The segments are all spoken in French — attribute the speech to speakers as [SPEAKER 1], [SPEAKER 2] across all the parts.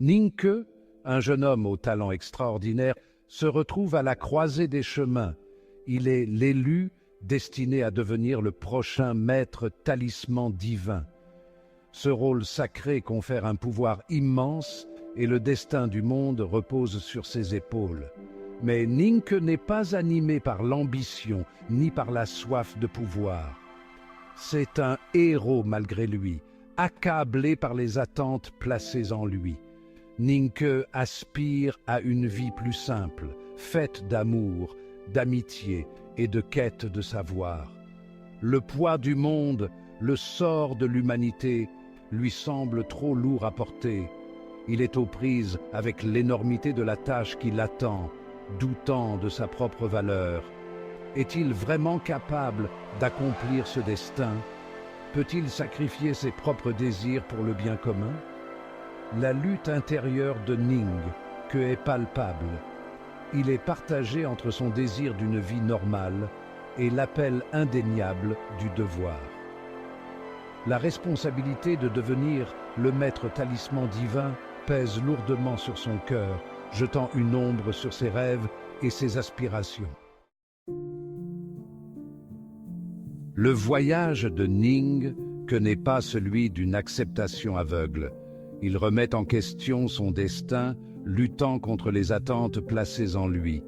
[SPEAKER 1] Ninke, un jeune homme au talent extraordinaire, se retrouve à la croisée des chemins. Il est l'élu destiné à devenir le prochain maître talisman divin. Ce rôle sacré confère un pouvoir immense et le destin du monde repose sur ses épaules. Mais Ninke n'est pas animé par l'ambition ni par la soif de pouvoir. C'est un héros malgré lui, accablé par les attentes placées en lui. Ninke aspire à une vie plus simple, faite d'amour, d'amitié et de quête de savoir. Le poids du monde, le sort de l'humanité, lui semble trop lourd à porter. Il est aux prises avec l'énormité de la tâche qui l'attend, doutant de sa propre valeur. Est-il vraiment capable d'accomplir ce destin? Peut-il sacrifier ses propres désirs pour le bien commun? La lutte intérieure de Ninke est palpable. Il est partagé entre son désir d'une vie normale et l'appel indéniable du devoir. La responsabilité de devenir le maître talisman divin pèse lourdement sur son cœur, jetant une ombre sur ses rêves et ses aspirations. Le voyage de Ninke n'est pas celui d'une acceptation aveugle. Il remet en question son destin, luttant contre les attentes placées en lui.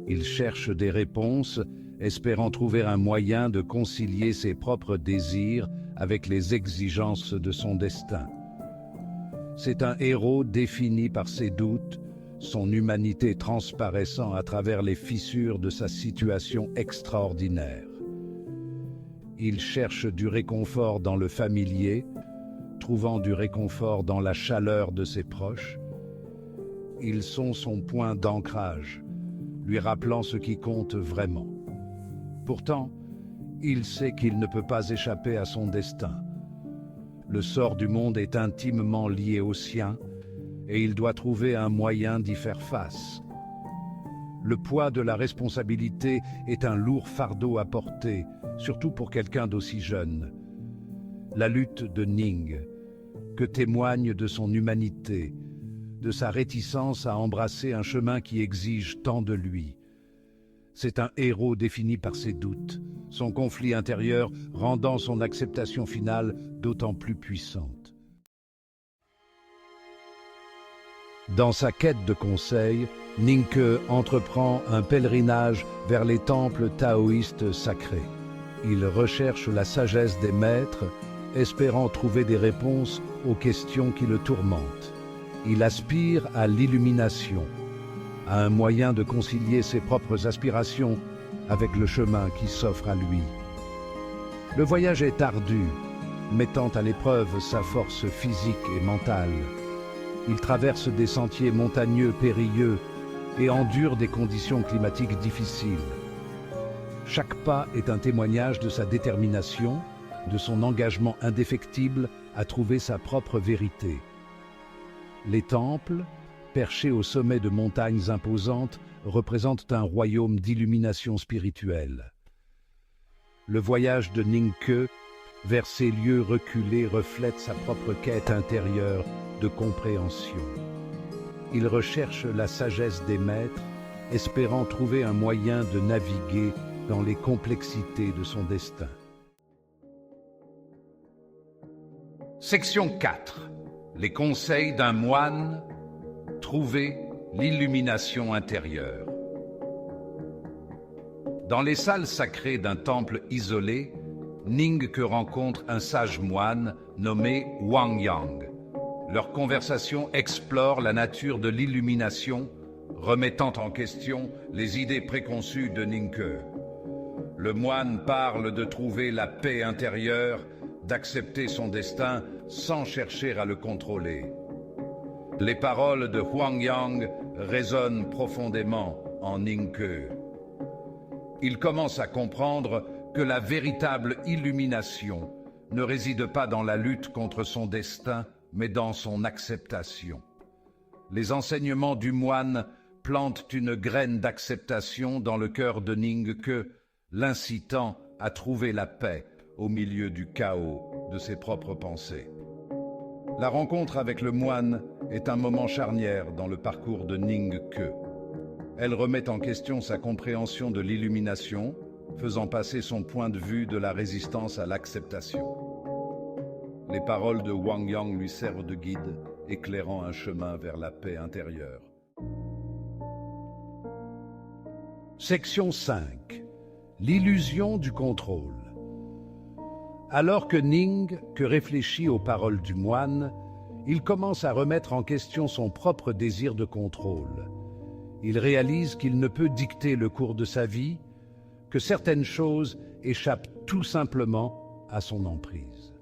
[SPEAKER 1] Il cherche des réponses, espérant trouver un moyen de concilier ses propres désirs avec les exigences de son destin. C'est un héros défini par ses doutes, son humanité transparaissant à travers les fissures de sa situation extraordinaire. Il cherche du réconfort dans le familier, trouvant du réconfort dans la chaleur de ses proches. Ils sont son point d'ancrage, lui rappelant ce qui compte vraiment. Pourtant, il sait qu'il ne peut pas échapper à son destin. Le sort du monde est intimement lié au sien, et il doit trouver un moyen d'y faire face. Le poids de la responsabilité est un lourd fardeau à porter, surtout pour quelqu'un d'aussi jeune. La lutte de Ninke, que témoigne de son humanité, de sa réticence à embrasser un chemin qui exige tant de lui. C'est un héros défini par ses doutes, son conflit intérieur rendant son acceptation finale d'autant plus puissante. Dans sa quête de conseil, Ninke entreprend un pèlerinage vers les temples taoïstes sacrés. Il recherche la sagesse des maîtres, espérant trouver des réponses aux questions qui le tourmentent. Il aspire à l'illumination, à un moyen de concilier ses propres aspirations avec le chemin qui s'offre à lui. Le voyage est ardu, mettant à l'épreuve sa force physique et mentale. Il traverse des sentiers montagneux périlleux et endure des conditions climatiques difficiles. Chaque pas est un témoignage de sa détermination, de son engagement indéfectible à trouver sa propre vérité. Les temples, perchés au sommet de montagnes imposantes, représentent un royaume d'illumination spirituelle. Le voyage de Ninke vers ces lieux reculés reflète sa propre quête intérieure de compréhension. Il recherche la sagesse des maîtres, espérant trouver un moyen de naviguer dans les complexités de son destin. Section 4. Les conseils d'un moine. Trouver l'illumination intérieure. Dans les salles sacrées d'un temple isolé, Ninke rencontre un sage moine nommé Wang Yang. Leur conversation explore la nature de l'illumination, remettant en question les idées préconçues de Ninke. Le moine parle de trouver la paix intérieure, d'accepter son destin sans chercher à le contrôler. Les paroles de Wang Yang résonnent profondément en Ninke. Il commence à comprendre que la véritable illumination ne réside pas dans la lutte contre son destin, mais dans son acceptation. Les enseignements du moine plantent une graine d'acceptation dans le cœur de Ninke, l'incitant à trouver la paix au milieu du chaos de ses propres pensées. La rencontre avec le moine est un moment charnière dans le parcours de Ning Ke. Elle remet en question sa compréhension de l'illumination, faisant passer son point de vue de la résistance à l'acceptation. Les paroles de Wang Yang lui servent de guide, éclairant un chemin vers la paix intérieure. Section 5. L'illusion du contrôle. Alors que Ning Ke réfléchit aux paroles du moine, il commence à remettre en question son propre désir de contrôle. Il réalise qu'il ne peut dicter le cours de sa vie, que certaines choses échappent tout simplement à son emprise.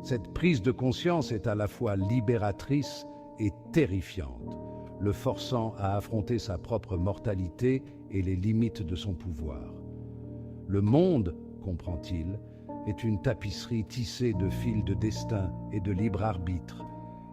[SPEAKER 1] Cette prise de conscience est à la fois libératrice et terrifiante, le forçant à affronter sa propre mortalité et les limites de son pouvoir. Le monde, comprend-il, est une tapisserie tissée de fils de destin et de libre arbitre.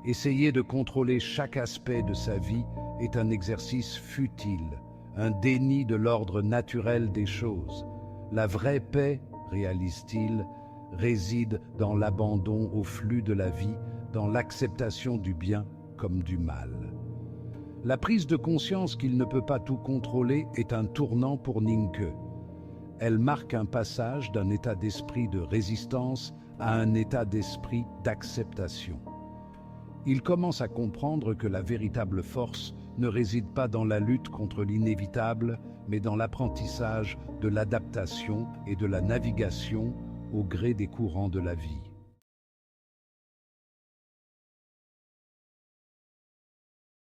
[SPEAKER 1] Essayer de contrôler chaque aspect de sa vie est un exercice futile, un déni de l'ordre naturel des choses. La vraie paix, réalise-t-il, réside dans l'abandon au flux de la vie, dans l'acceptation du bien comme du mal. La prise de conscience qu'il ne peut pas tout contrôler est un tournant pour Ning Ke. Elle marque un passage d'un état d'esprit de résistance à un état d'esprit d'acceptation. Il commence à comprendre que la véritable force ne réside pas dans la lutte contre l'inévitable, mais dans l'apprentissage de l'adaptation et de la navigation au gré des courants de la vie.